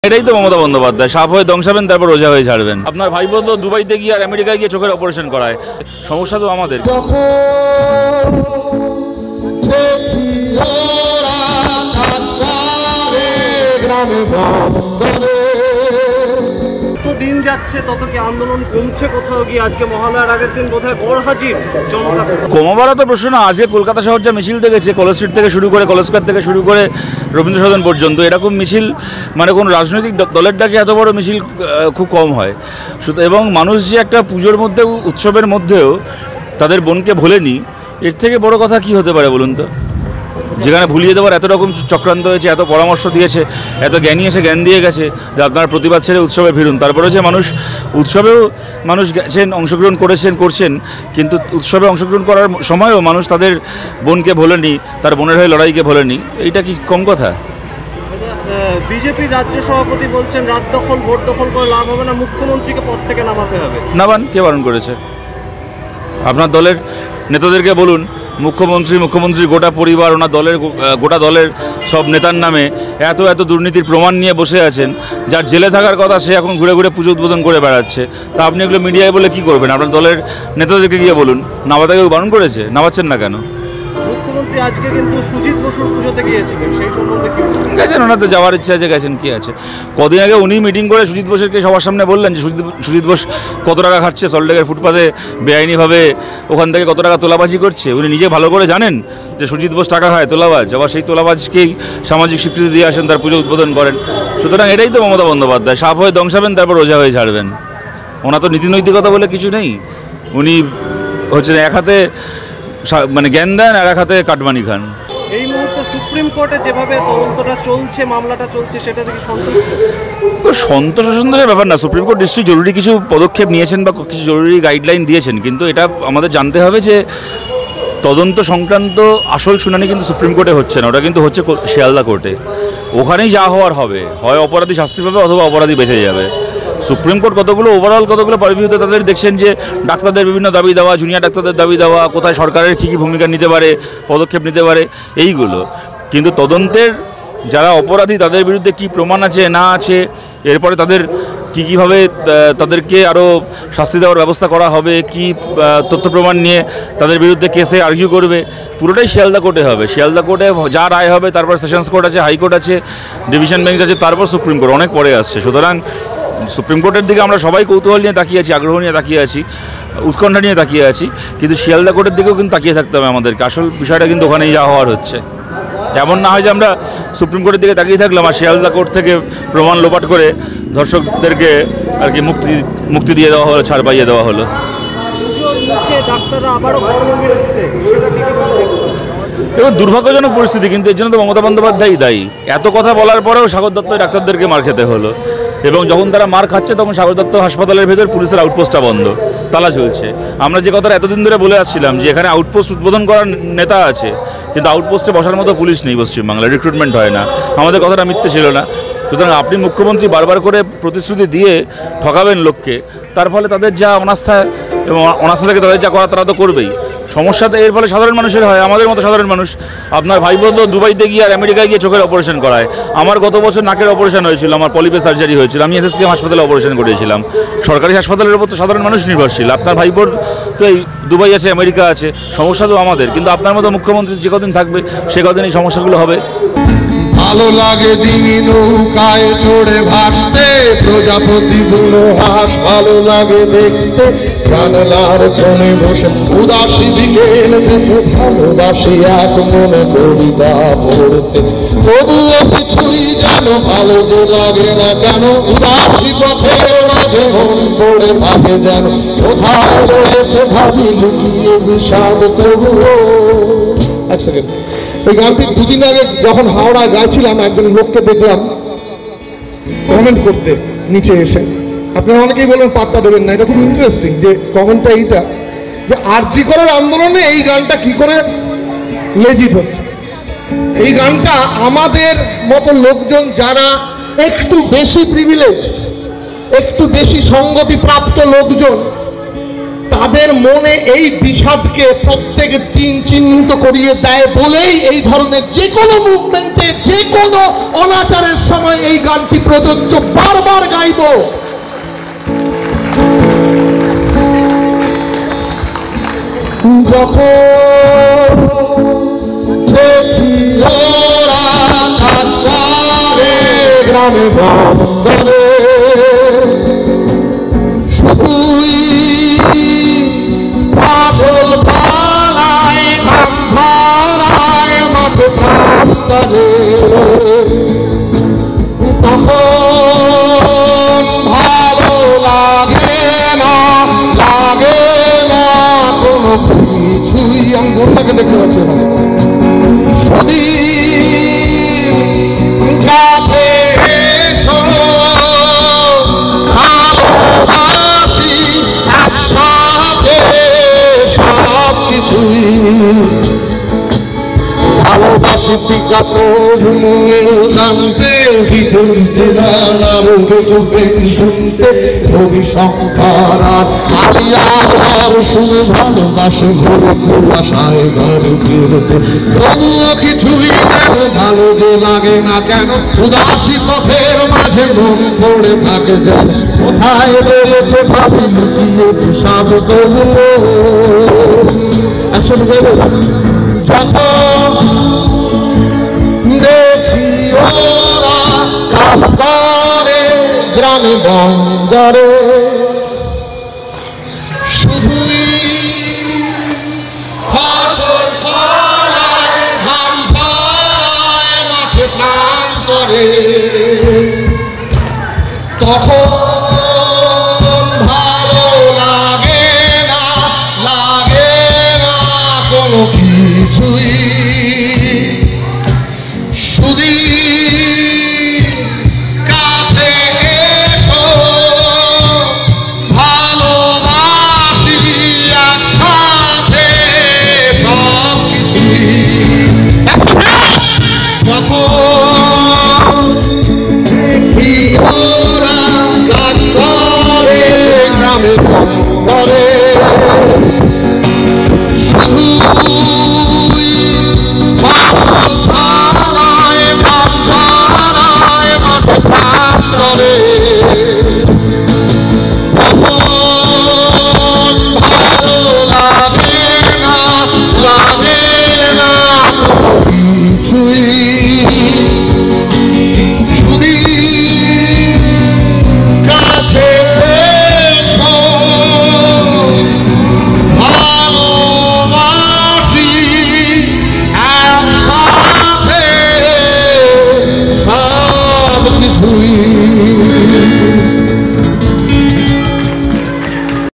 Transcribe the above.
এটাই তো মমতা বন্দ্যোপাধ্যায়, সাপ হয়ে দংশাবেন তারপর রোজা হয়ে ছাড়বেন। আপনার ভাই বোন তো দুবাইতে গিয়ে আর আমেরিকায় গিয়ে চোখের অপারেশন করায়, সমস্যা তো আমাদের। দিন যাচ্ছে তত কি আন্দোলন কমছে কোথাও গিয়ে? আজকে মহালয়ার আগের দিন বোধহয় গড় হাজির জনতা। কমাবারও তো প্রশ্ন না। আজকে কলকাতা শহর যা মিছিল দেখেছে, কলেজ স্ট্রিট থেকে শুরু করে কলেজ স্কোয়ার থেকে শুরু করে রবীন্দ্র সদন পর্যন্ত, এরকম মিছিল মানে কোন রাজনৈতিক দলের ডাকে এত বড় মিছিল খুব কম হয়। এবং মানুষ যে একটা পুজোর মধ্যে উৎসবের মধ্যেও তাদের বোনকে ভোলেনি, এর থেকে বড় কথা কি হতে পারে বলুন তো? যেখানে ভুলিয়ে দেওয়ার এত রকম চক্রান্ত হয়েছে, এত পরামর্শ দিয়েছে, এত জ্ঞানী এসে জ্ঞান দিয়ে গেছে যে আপনারা প্রতিবাদ ছেড়ে উৎসবে ফিরুন। তারপরেও যে মানুষ উৎসবেও মানুষ গেছেন, অংশগ্রহণ করছেন, কিন্তু উৎসবে অংশগ্রহণ করার সময়ও মানুষ তাদের বোনকে ভোলেনি, তার বোনের হয়ে লড়াইকে ভোলেনি। এইটা কি কম কথা? বিজেপি রাজ্য সভাপতি বলছেন রাত দখল ভোট দখল করে লাভ হবে না, মুখ্যমন্ত্রীকে পদ থেকে নামাতে হবে। নামান, কে বারণ করেছে? আপনার দলের নেতাদেরকে বলুন, মুখ্যমন্ত্রী গোটা পরিবার, ওনার দলের গোটা দলের সব নেতার নামে এত দুর্নীতির প্রমাণ নিয়ে বসে আছেন। যার জেলে থাকার কথা সে এখন ঘুরে ঘুরে পুজো উদ্বোধন করে বেড়াচ্ছে। তা আপনি এগুলো মিডিয়ায় বলে কি করবেন? আপনার দলের নেতাদেরকে গিয়ে বলুন। নামাতে কেউ বারণ করেছে? নামাচ্ছেন না কেন? মুখ্যমন্ত্রী আজকে কিন্তু সুজিত বসুর পুজোতে গিয়েছিলেন, সেই সম্বন্ধে কি গেছেন? ওনার তো যাওয়ার ইচ্ছা আছে, গেছেন, কি আছে? কদিন আগে উনি মিটিং করে সুজিত বোসকে সবার সামনে বললেন যে সুজিত বোস কত টাকা খাচ্ছে, সল্টলেকের ফুটপাতে বেআইনিভাবে ওখান থেকে কত টাকা তোলাবাজি করছে। উনি নিজে ভালো করে জানেন যে সুজিত বোস টাকা খায়, তোলাবাজ। আবার সেই তোলাবাজকেই সামাজিক স্বীকৃতি দিয়ে আসেন, তার পুজো উদ্বোধন করেন। সুতরাং এটাই তো মমতা বন্দ্যোপাধ্যায়, সাপ হয়ে দংশাবেন তারপর রোজা হয়ে ছাড়বেন। ওনার তো নীতিনৈতিকতা বলে কিছু নেই। উনি হচ্ছেন এক হাতে মানে জ্ঞান দেন আর এক হাতে কাটমানি খান। এই মুহূর্তে সুপ্রিম কোর্টে যেভাবে তদন্তটা চলছে, মামলাটা চলছে, সেটা থেকে সন্তোষের ব্যাপার না। সুপ্রিম কোর্ট নিশ্চয়ই জরুরি কিছু পদক্ষেপ নিয়েছেন বা কিছু জরুরি গাইডলাইন দিয়েছেন, কিন্তু এটা আমাদের জানতে হবে যে তদন্ত সংক্রান্ত আসল শুনানি কিন্তু সুপ্রিম কোর্টে হচ্ছে না, ওটা কিন্তু হচ্ছে শিয়ালদা কোর্টে। ওখানেই যা হওয়ার হবে, হয় অপরাধী শাস্তি পাবে অথবা অপরাধী বেঁচে যাবে। সুপ্রিম কোর্ট ওভারঅল কতগুলো পারভিউতে তাদের দেখছেন যে ডাক্তারদের বিভিন্ন দাবি দেওয়া, জুনিয়র ডাক্তারদের দাবি দেওয়া, কোথায় সরকারের কী ভূমিকা নিতে পারে, পদক্ষেপ নিতে পারে, এইগুলো। কিন্তু তদন্তের যারা অপরাধী তাদের বিরুদ্ধে কি প্রমাণ আছে না আছে, এরপরে তাদের কীভাবে তাদেরকে আরও শাস্তি দেওয়ার ব্যবস্থা করা হবে, কি তথ্য প্রমাণ নিয়ে তাদের বিরুদ্ধে কেসে আর্গিউ করবে, পুরোটাই শিয়ালদা কোর্টে হবে। শিয়ালদা কোর্টে যা রায় হবে, তারপর সেশনস কোর্ট আছে, হাইকোর্ট আছে, ডিভিশন বেঞ্চ আছে, তারপর সুপ্রিম কোর্ট অনেক পরে আসছে। সুতরাং সুপ্রিম কোর্টের দিকে আমরা সবাই কৌতূহল নিয়ে তাকিয়ে আছি, আগ্রহ নিয়ে তাকিয়ে আছি, উৎকণ্ঠা নিয়ে তাকিয়ে আছি, কিন্তু শিয়ালদা কোর্টের দিকেও কিন্তু তাকিয়ে থাকতে হবে আমাদেরকে। আসল বিষয়টা কিন্তু ওখানেই যা হওয়ার হচ্ছে। এমন না হয় যে আমরা সুপ্রিম কোর্টের দিকে তাকিয়ে থাকলাম আর শিয়ালদা কোর্ট থেকে প্রমাণ লোপাট করে ধর্ষকদেরকে আর কি মুক্তি দিয়ে দেওয়া হলো, ছাড় পাইয়ে দেওয়া হলো। এবং দুর্ভাগ্যজনক পরিস্থিতি, কিন্তু এর জন্য তো মমতা বন্দ্যোপাধ্যায়ই দায়ী। এত কথা বলার পরেও সাগর দত্ত ডাক্তারদেরকে মার খেতে হলো, এবং যখন তারা মার খাচ্ছে তখন সাগর দত্ত হাসপাতালের ভেতর পুলিশের আউটপোস্টটা বন্ধ, তালা ঝুলছে। আমরা যে কথাটা এতদিন ধরে বলে আসছিলাম যে এখানে আউটপোস্ট উদ্বোধন করার নেতা আছে, কিন্তু আউটপোস্টে বসার মতো পুলিশ নেই পশ্চিমবাংলায়, রিক্রুটমেন্ট হয় না। আমাদের কথাটা মিথ্যে ছিল না। সুতরাং আপনি মুখ্যমন্ত্রী বারবার করে প্রতিশ্রুতি দিয়ে ঠকাবেন লোককে, তার ফলে তাদের যা অনাস্থা এবং অনাস্থা থেকে তাদের যা করা তারা তো করবেই। সমস্যাতে এর ফলে সাধারণ মানুষের হয়, আমাদের মতো সাধারণ মানুষ। আপনার ভাই বোন তো দুবাইতে গিয়ে আর আমেরিকায় গিয়ে চোখের অপারেশন করায়। আমার গত বছর নাকের অপারেশন হয়েছিল, আমার পলিপে সার্জারি হয়েছিল, আমি এসএসকেএম হাসপাতালে অপারেশন করেছিলাম। সরকারি হাসপাতালের উপর তো সাধারণ মানুষ নির্ভরশীল। আপনার ভাই বোন তো এই দুবাই আছে, আমেরিকা আছে, সমস্যা তো আমাদের। কিন্তু আপনার মতো মুখ্যমন্ত্রী যে কদিন থাকবে সে কদিন এই সমস্যাগুলো হবে। ভালো লাগে ডিঙি নৌকায় চড়ে ভাসতে, প্রজাপতি বুনো হাঁস ভালো লাগে দেখতে, জানালার কোণে বসে উদাসী বিকেল থেকে ভালোবাসি এক মনে কবিতা পড়তে। তবুও কিছুই যেন ভালো যে লাগে না কেন, উদাসী পথের মাঝে মন পড়ে থাকে যেন কোথায় রয়েছে ভাবি লুকিয়ে বিষাদ তবুও। এক সেকেন্ড, ওই গানটি দুদিন আগে যখন হাওড়া গাইছিলাম, একজন লোককে দেখলাম কমেন্ট করতে নিচে এসে। আপনারা অনেকেই বলবেন পাত্তা দেবেন না, এটা খুব ইন্টারেস্টিং যে কমেন্টটা এইটা, যে আরজি করার আন্দোলনে এই গানটা কি করে লেজিট হচ্ছে। এই গানটা আমাদের মতো লোকজন যারা একটু বেশি প্রিভিলেজ, একটু বেশি সঙ্গতি প্রাপ্ত লোকজন, তাদের মনে এই বিষাদকে প্রত্যেক দিন চিহ্নিত করিয়ে দেয় বলেই এই ধরনের যে কোনো মুভমেন্টে যে কোনো অনাচারের সময় এই গানটি প্রযোজ্য। বারবার গাইব। যখন দেখি ওরা কাজ করে গ্রামে করে শুধুই পাগল পালায় কাম ধরায় মাঠে প্রাণ করে, তখন ভালো লাগে না কোনো কিছুই। আমি বোনটাকে দেখতে পাচ্ছি সদীপ কাছে এসো ভালোবাসি একসাথে সব কিছুই। ভালোবাসি ঠিক আছে জানতে শুনতে রবি সংখ্যার আমি আর শুনে ভালোবাসে ঘরে কুয়াশায় ঘর ফিরতে তবুও কিছুই যেন ভালো যে লাগে না কেন উদাসী পথের মাঝে মন পড়ে থাকে যেন কোথায় রয়েছে ভাবি লুকিয়ে বিষাদ তবুও একসাথে যখন দেখি ওরা কাজ করে গ্রামে বন্দরে শুধুই ফসল ফলায় ধান ঝরায় মাঠে প্রাণ করে, তখন ভালো লাগে না কোনো কিছুই